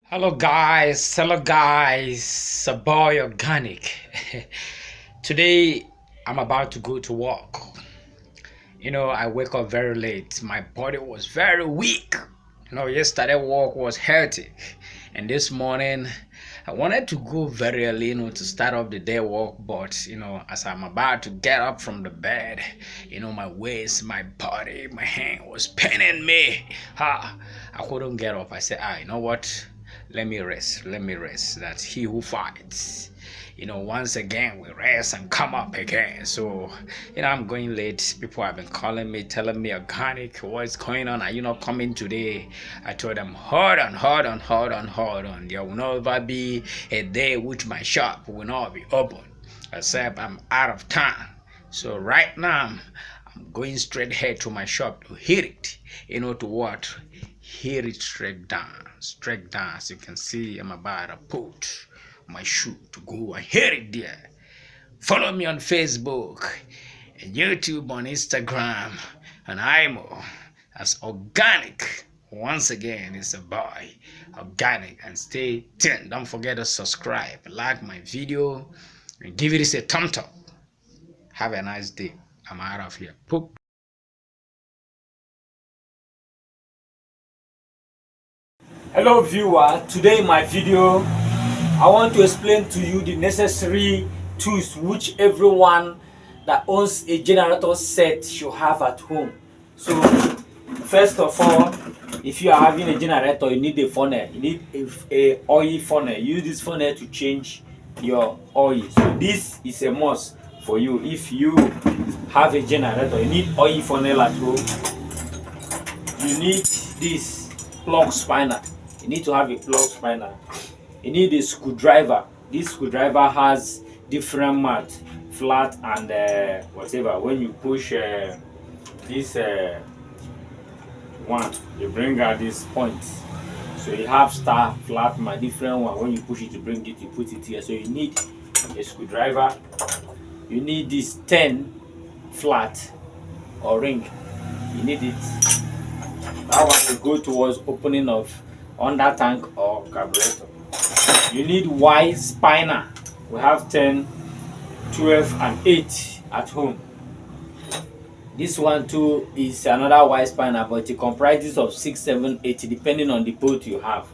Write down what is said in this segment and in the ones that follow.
Hello guys, a boy organic. Today I'm about to go to work. I wake up very late. My body was very weak. Yesterday work was hectic, and this morning I wanted to go very early, to start off the day work. But as I'm about to get up from the bed, my waist, my body, my hand was paining me. I couldn't get up. I said, you know what? Let me rest. Let me rest. That he who fights, once again we rest and come up again. So, I'm going late. People have been calling me, telling me, organic, what's going on? Are you not coming today? I told them, hold on, hold on, hold on, hold on. There will never be a day which my shop will not be open, except I'm out of town. So right now, I'm going straight head to my shop to hit it. To what? Hit it straight down. Straight down. As you can see, I'm about to put my shoe to go and hit it there. Follow me on Facebook and YouTube, on Instagram, and IMO as organic. Once again, it's a boy organic, and stay tuned. Don't forget to subscribe, like my video, and give it a thumbs up. Have a nice day. I'm out of here. Poop. Hello viewer, today in my video I want to explain to you the necessary tools which everyone that owns a generator set should have at home. So first of all, if you are having a generator, you need a funnel. You need a oil funnel. Use this funnel to change your oil. So this is a must for you. If you have a generator, you need oil funnel at home. You need this plug spinner. You need to have a plug spinner. You need a screwdriver. This screwdriver has different mat, flat and whatever. When you push this one, you bring out this point. So you have star, flat, mat, different one. When you push it to bring it, you put it here. So you need a screwdriver. You need this 10 flat or ring. You need it. That one will go towards opening of under tank or carburetor. You need Y spinner. We have 10, 12 and 8 at home. This one too is another Y spinner, but it comprises of 6, 7, 8 depending on the bolt you have.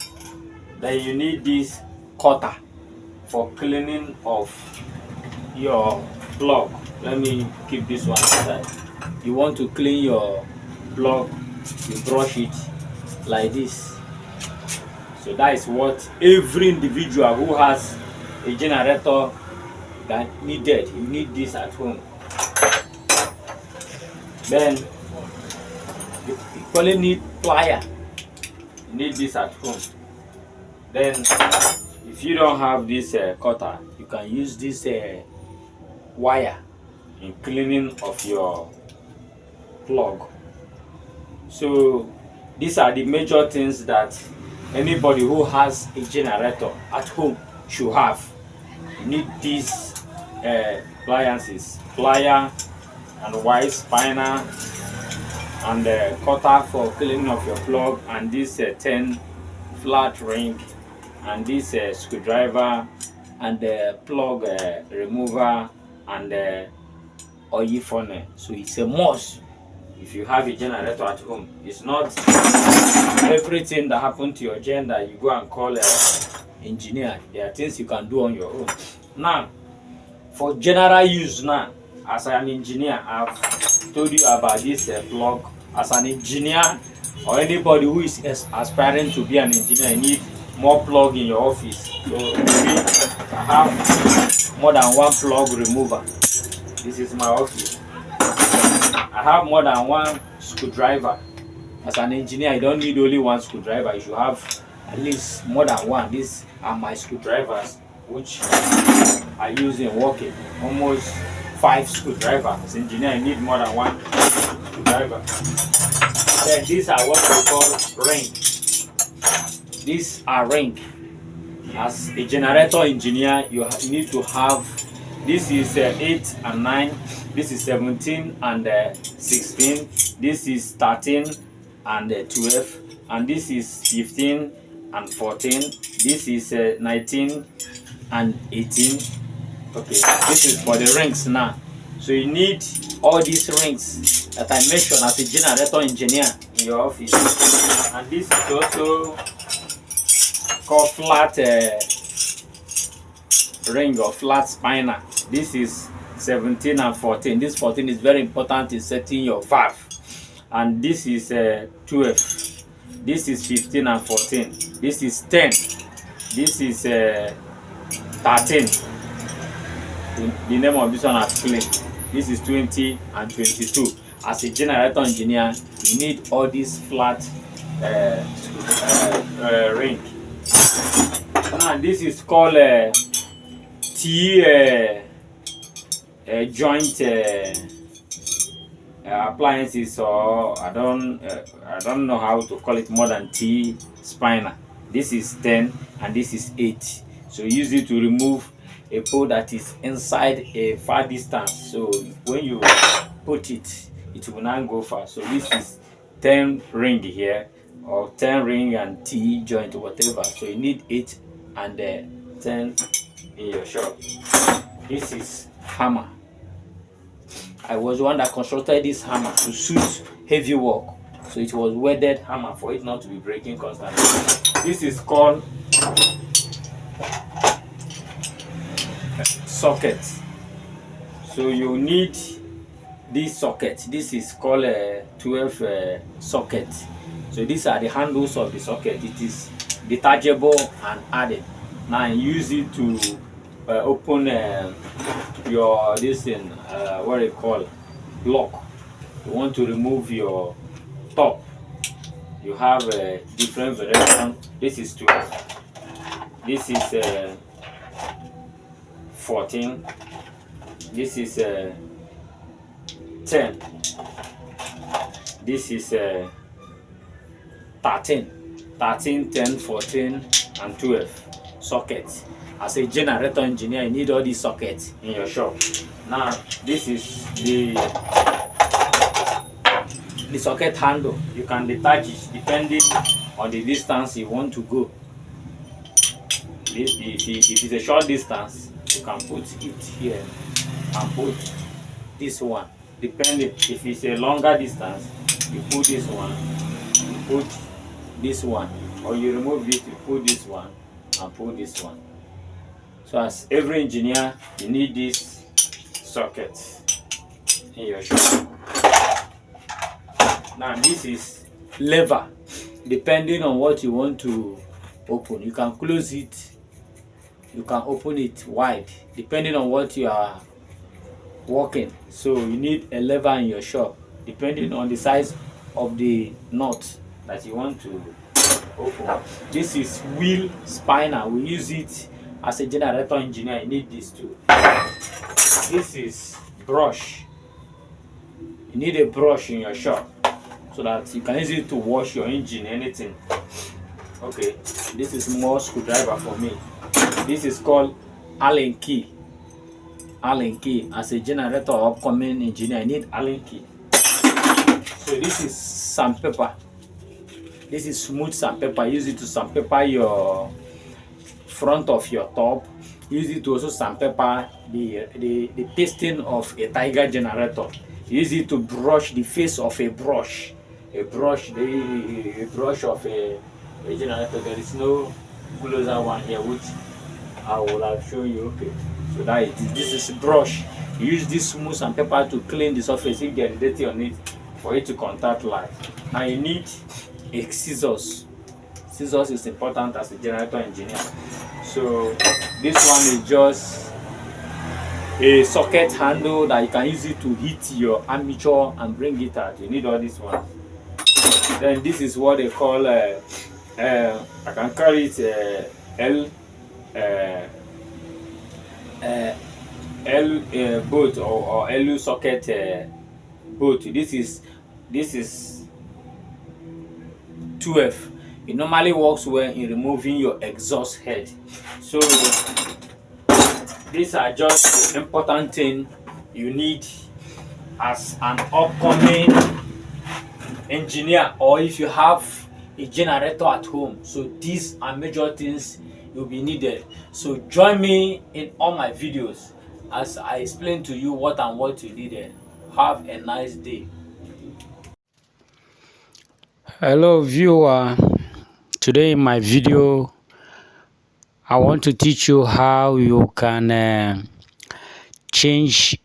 Then you need this cutter for cleaning of your plug. Let me keep this one aside. You want to clean your plug, you brush it like this. So that is what every individual who has a generator that needed. You need this at home. Then you equally need plier. You need this at home. Then if you don't have this cutter, you can use this wire in cleaning of your plug. So these are the major things that anybody who has a generator at home should have. You need these appliances, plier and Y spinner and cutter for cleaning of your plug, and this 10 flat ring, and this screwdriver and the plug remover and oil funnel. So it's a must if you have a generator at home. It's not everything that happened to your gen that you go and call an engineer. There are things you can do on your own. Now, for general use now, as an engineer, I've told you about this plug. As an engineer or anybody who is aspiring to be an engineer, you need more plug in your office. So I have more than one plug remover. This is my office. I have more than one screwdriver. As an engineer, you don't need only one screwdriver. You should have at least more than one. These are my screwdrivers, which I use in working. Almost 5 screwdrivers. As an engineer, you need more than one screwdriver. Then these are what we call ring. These are ring. As a generator engineer, you need to have. This is 8 and 9. This is 17 and 16. This is 13 and 12. And this is 15 and 14. This is 19 and 18. Okay, this is for the rings now. So you need all these rings that I mentioned as a generator engineer in your office. And this is also called flat ring or flat spinner. This is 17 and 14. This 14 is very important in setting your valve. And this is 12. This is 15 and 14. This is 10. This is 13. The name of this one I explained. This is 20 and 22. As a generator engineer, you need all these flat ring. Now this is called T joint appliances, or I don't know how to call it more than T spinner. This is 10 and this is 8. So use it to remove a pole that is inside a far distance. So when you put it, it will not go far. So this is 10 ring here, or 10 ring and T joint, whatever. So you need 8 and 10 in your shop. This is hammer. I was the one that constructed this hammer to suit heavy work. So it was welded hammer for it not to be breaking constantly. This is called socket. So you need this socket. This is called a 12 socket. So these are the handles of the socket. It is detachable and added. Now use it to open your this thing, what do you call, block. You want to remove your top. You have a different variation. This is 12. This is 14. This is 10. This is 13. 13, 10, 14, and 12 sockets. As a generator engineer, you need all these sockets in your shop. Now, this is the socket handle. You can detach it depending on the distance you want to go. If it is a short distance, you can put it here and put this one. Depending, if it's a longer distance, you put this one, you put this one, or you remove it, you put this one and put this one. So as every engineer, you need this socket in your shop. Now this is lever. Depending on what you want to open, you can close it, you can open it wide, depending on what you are working. So you need a lever in your shop, depending on the size of the nut that you want to open. This is wheel spinner. We use it as a generator engineer. You need this too. This is brush. You need a brush in your shop so that you can use it to wash your engine, anything. Okay, this is more screwdriver for me. This is called Allen key. Allen key. As a generator or upcoming engineer, I need Allen key. So this is sandpaper. This is smooth sandpaper. Use it to sandpaper your front of your top. Use it to also sandpaper the piston of a Tiger generator. Use it to brush the face of a brush. A brush of a generator. There is no closer one here, which I will have shown you. Okay, so that it is. This is a brush. You use this smooth sandpaper to clean the surface if there is dirty on it, for it to contact light. Now you need a scissors. Scissors is important as a generator engineer. So this one is just a socket handle that you can use it to hit your armature and bring it out. You need all this one. Then this is what they call I can call it L bolt or LU socket bolt. This is 12. It normally works well in removing your exhaust head. So these are just important things you need as an upcoming engineer, or if you have a generator at home. So these are major things will be needed. So join me in all my videos as I explain to you what and what you needed. Have a nice day. Hello viewer, today in my video I want to teach you how you can change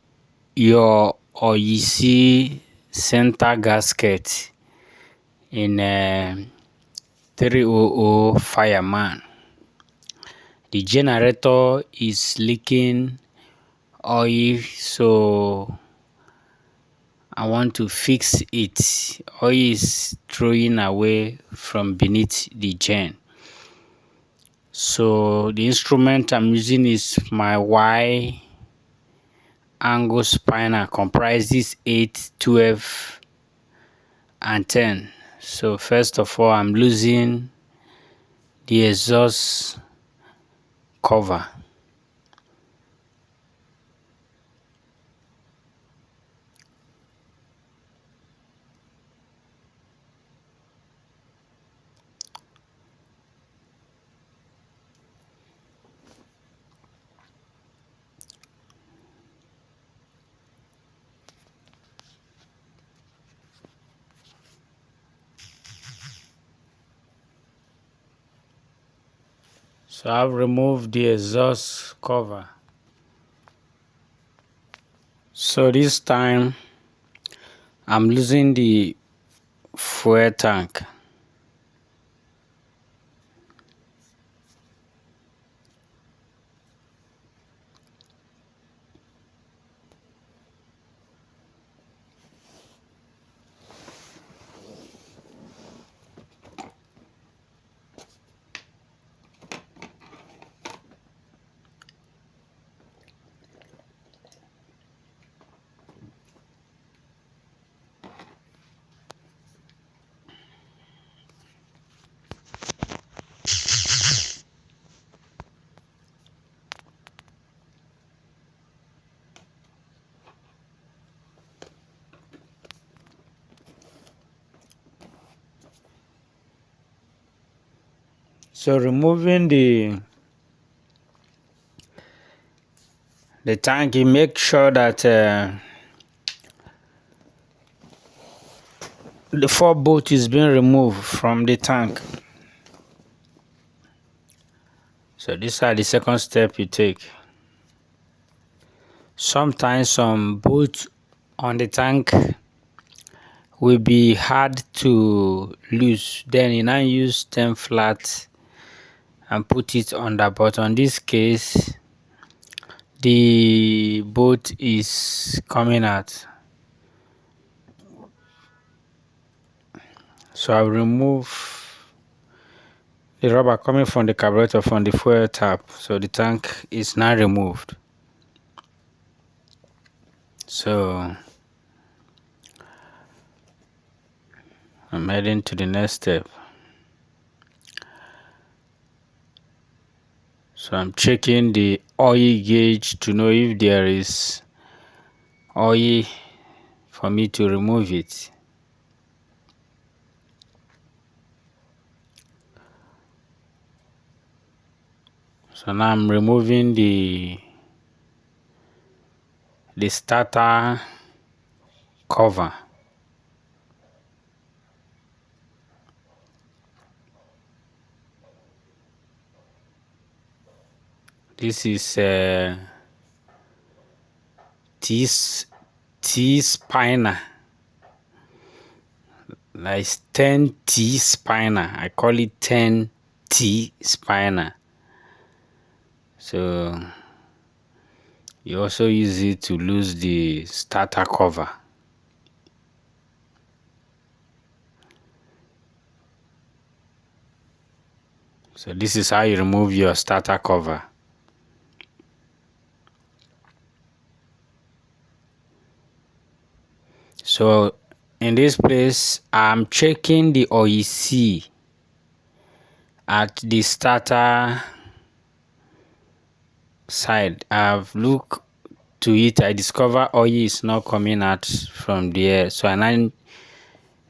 your OEC center gasket in 300 Fireman. The generator is leaking oil, so I want to fix it. Oil is throwing away from beneath the gen. So the instrument I'm using is my Y angle spinner, comprises 8, 12 and 10. So first of all, I'm losing the exhaust cover. So I've removed the exhaust cover. So this time I'm losing the fuel tank. So removing the tank, you make sure that the 4 bolt is being removed from the tank. So these are the second step you take. Sometimes some bolts on the tank will be hard to lose, then you now use 10 flat and put it under, but on this case the bolt is coming out. So I'll remove the rubber coming from the carburetor from the fuel tap, so the tank is now removed. So I'm heading to the next step. So I'm checking the oil gauge to know if there is oil for me to remove it. So now I'm removing the starter cover. This is T spinner. Like 10 T spinner. I call it 10 T spinner. So you also use it to lose the starter cover. So this is how you remove your starter cover. So in this place, I'm checking the OEC at the starter side. I've looked to it. I discover oil is not coming out from there. So I now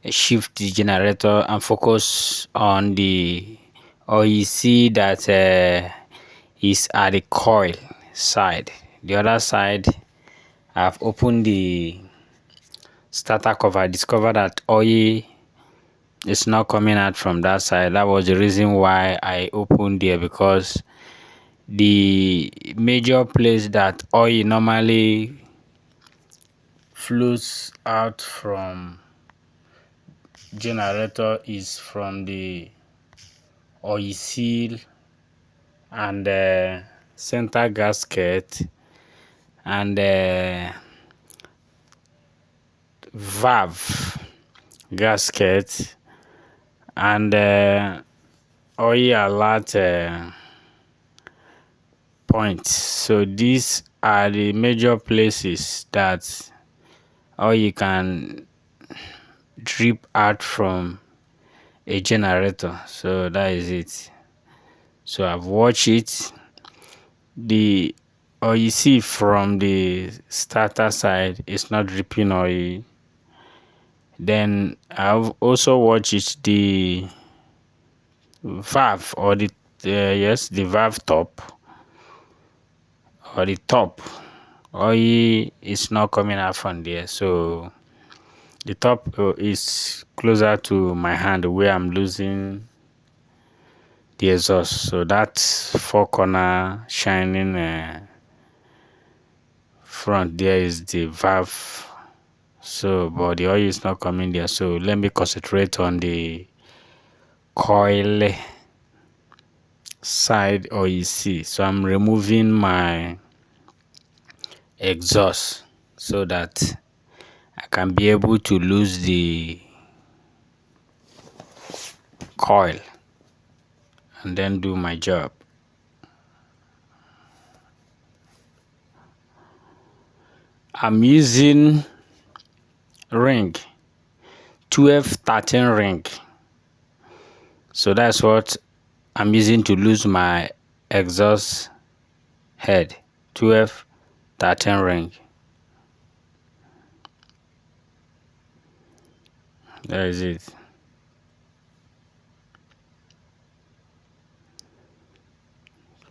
shift the generator and focus on the, or you see that is at the coil side. The other side, I've opened the starter cover, discovered that oil is not coming out from that side. That was the reason why I opened there, because the major place that oil normally flows out from generator is from the oil seal and center gasket and valve gasket and oil alert points. So these are the major places that oil can drip out from a generator. So that is it. So I've watched it. The oil you see from the starter side is not dripping oil. Then I've also watched it, the valve or the yes, the valve top or the top oil is not coming out from there. So the top is closer to my hand where I'm losing the exhaust. So that four corner shining front there is the valve. So but the oil is not coming there. So let me concentrate on the coil side oil see. So I'm removing my exhaust so that I can be able to lose the coil and then do my job. I'm using ring 12-13 ring. So that's what I'm using to lose my exhaust head. 12-13 ring. That is it.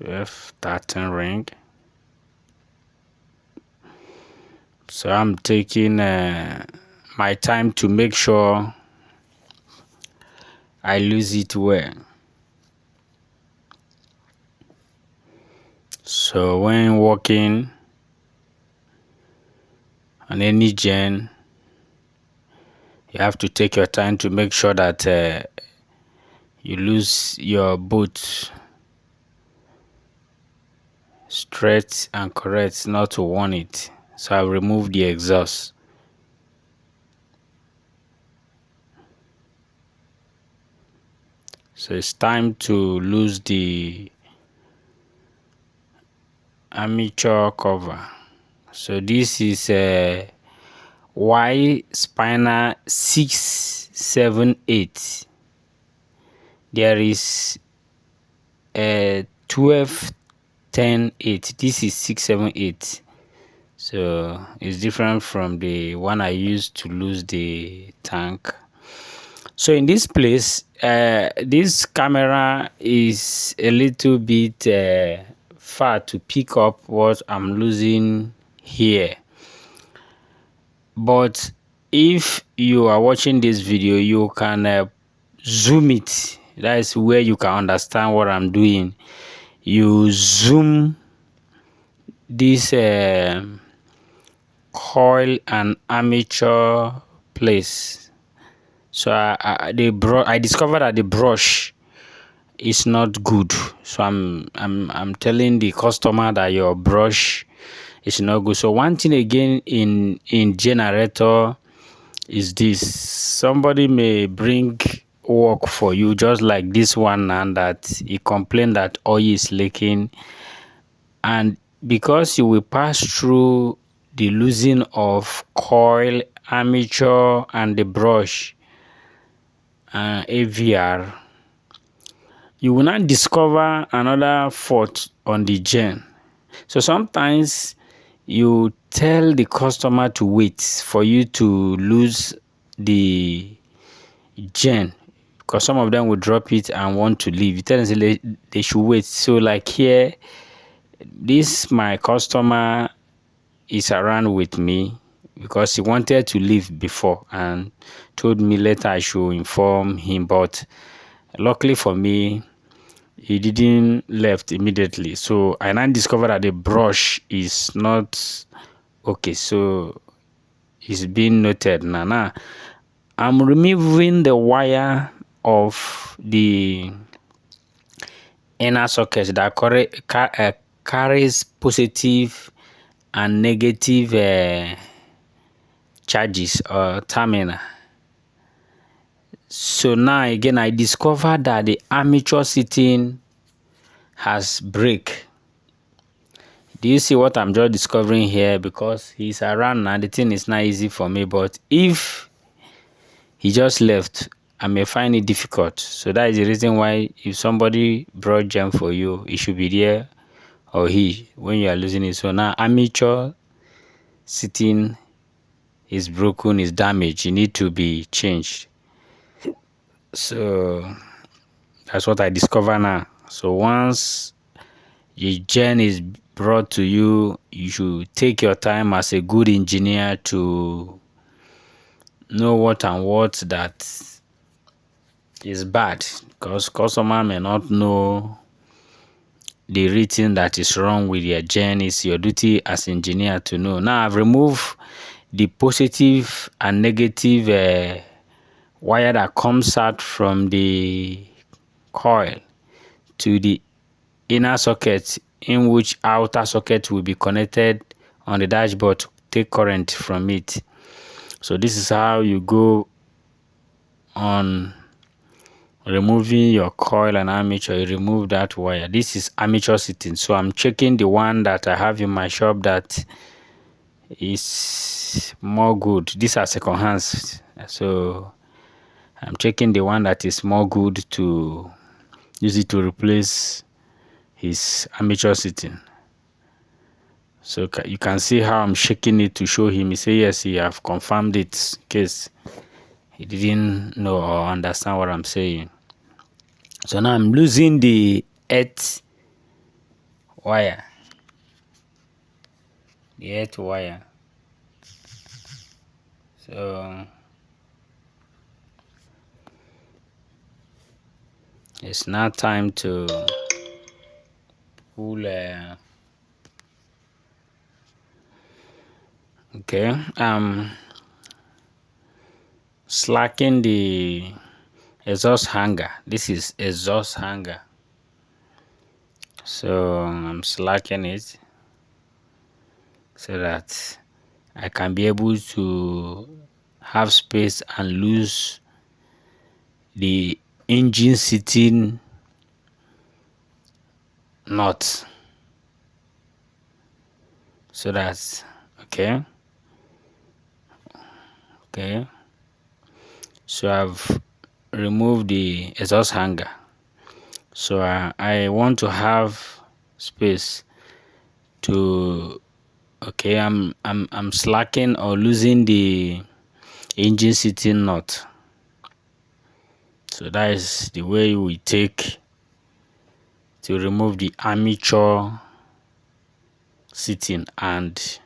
F13 ring. So I'm taking my time to make sure I lose it well. So when working on any gen, you have to take your time to make sure that you lose your boot straight and correct, not to warn it. So I remove the exhaust. So it's time to lose the armature cover. So this is a Y spinner 678. There is a 12-10-8. This is 678. So it's different from the one I used to lose the tank. So in this place, this camera is a little bit far to pick up what I'm losing here. But if you are watching this video, you can zoom it. That is where you can understand what I'm doing. You zoom this coil and armature place. So I discovered that the brush is not good. So I'm telling the customer that your brush is not good. So one thing again in generator is this: somebody may bring work for you, just like this one, and that he complained that oil is leaking, and because you will pass through the losing of coil, armature, and the brush, AVR, you will not discover another fault on the gen. So sometimes you tell the customer to wait for you to lose the gen, because some of them will drop it and want to leave. You tell them say they should wait. So like here, this my customer is around with me because he wanted to leave before and told me later I should inform him, but luckily for me, he didn't left immediately. So I now discovered that the brush is not okay. So it's being noted now. Now I'm removing the wire of the inner socket that carries positive and negative charges or terminal. So now again I discovered that the armature seating has break. Do you see what I'm just discovering here? Because he's around now, the thing is not easy for me, but if he just left, I may find it difficult. So that is the reason why if somebody brought gem for you, it should be there, or he, when you are losing it. So now armature seating is broken, is damaged, it need to be changed. So that's what I discover now. So once the gen is brought to you, you should take your time as a good engineer to know what and what that is bad, because customer may not know the reason that is wrong with your gen. It's your duty as engineer to know. Now I've removed the positive and negative wire that comes out from the coil to the inner socket, in which outer socket will be connected on the dashboard to take current from it. So this is how you go on removing your coil and armature. You remove that wire. This is armature seating. So I'm checking the one that I have in my shop that is more good. These are second hands, so I'm checking the one that is more good to use it to replace his armature seating. So you can see how I'm shaking it to show him. He say yes, he have confirmed it, in case he didn't know or understand what I'm saying. So now I'm losing the earth wire. The earth wire. So it's now time to pull. Okay, slacking the exhaust hanger. This is exhaust hanger. So I'm slacking it so that I can be able to have space and lose the engine seating nut. So that's okay. Okay. So I've removed the exhaust hanger. So I want to have space to, okay, I'm slacking or losing the engine seating nut. So that is the way we take to remove the armature seating and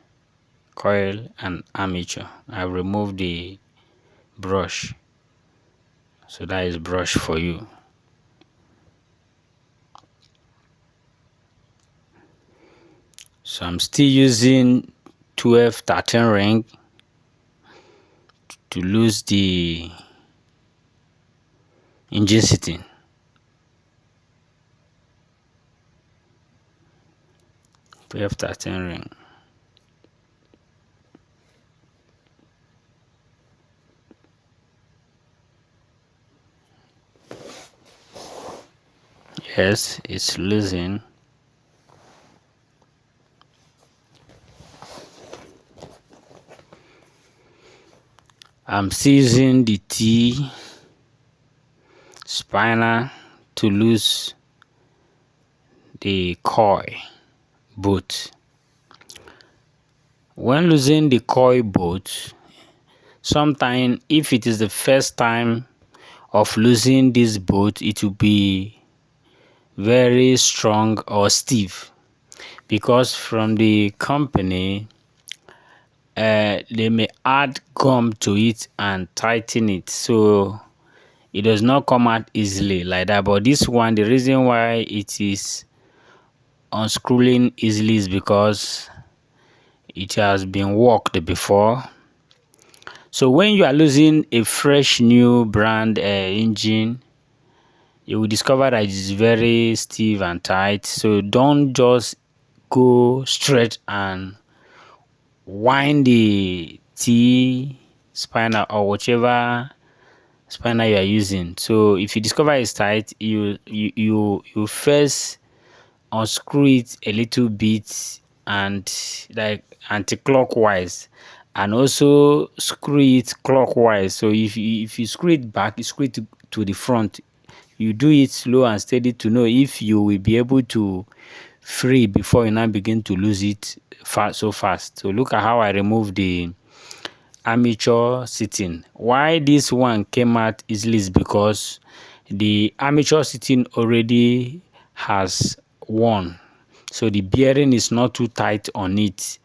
coil and armature. I removed the brush. So that is brush for you. So I'm still using 12-13 ring to lose the engine seating. ring. Yes, it's losing. I'm seizing the T spinner to lose the coil bolt. When losing the coil bolt, sometimes if it is the first time of losing this bolt, it will be very strong or stiff, because from the company they may add gum to it and tighten it, so it does not come out easily like that. But this one, the reason why it is unscrewing easily is because it has been worked before. So when you are losing a fresh new brand engine, you will discover that it's very stiff and tight. So don't just go straight and wind the T spinner or whichever spanner you are using. So if you discover it's tight, you first unscrew it a little bit, and like anti-clockwise, and also screw it clockwise. So if you screw it back, you screw it to the front. You do it slow and steady to know if you will be able to free before you now begin to lose it so fast. So look at how I remove the armature seating. Why this one came out easily is because the armature seating already has worn, so the bearing is not too tight on it.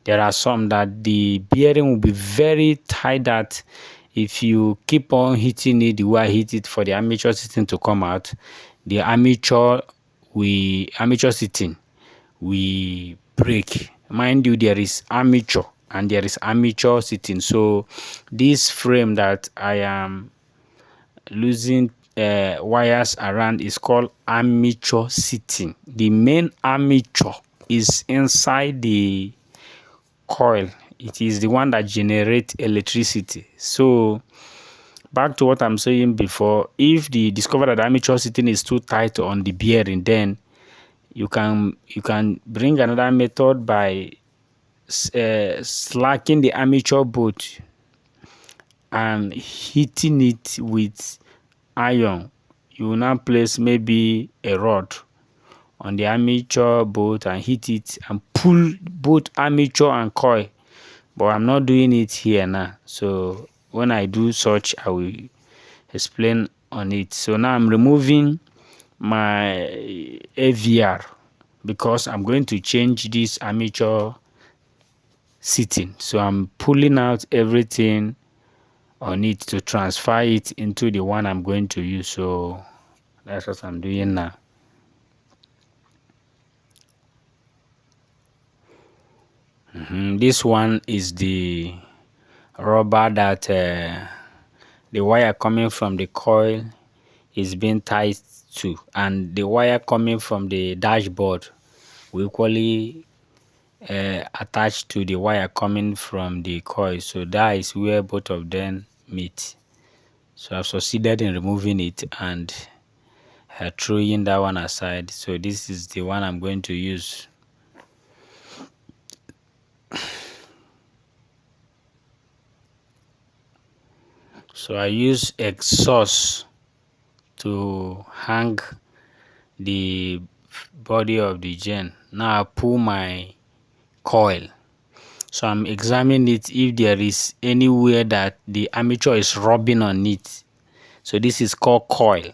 There are some that the bearing will be very tight, that if you keep on hitting it the way I hit it for the armature seating to come out, the armature seating we break. Mind you, there is armature and there is armature seating. So this frame that I am losing wires around is called armature seating. The main armature is inside the coil. It is the one that generates electricity. So back to what I'm saying before, if the discover that the armature seating is too tight on the bearing, then you can bring another method by slacking the armature bolt and hitting it with iron. You will now place maybe a rod on the armature bolt and hit it and pull both armature and coil. But I'm not doing it here now, so when I do such I will explain on it. So now I'm removing my AVR because I'm going to change this armature seating. So I'm pulling out everything on it to transfer it into the one I'm going to use. So that's what I'm doing now. This one is the rubber that the wire coming from the coil is being tied to, and the wire coming from the dashboard will equally attached to the wire coming from the coil. So that is where both of them meet. So I've succeeded in removing it and throwing that one aside. So this is the one I'm going to use. So I use exhaust to hang the body of the gen. Now I pull my coil. So I'm examining it if there is anywhere that the armature is rubbing on it. So this is called coil.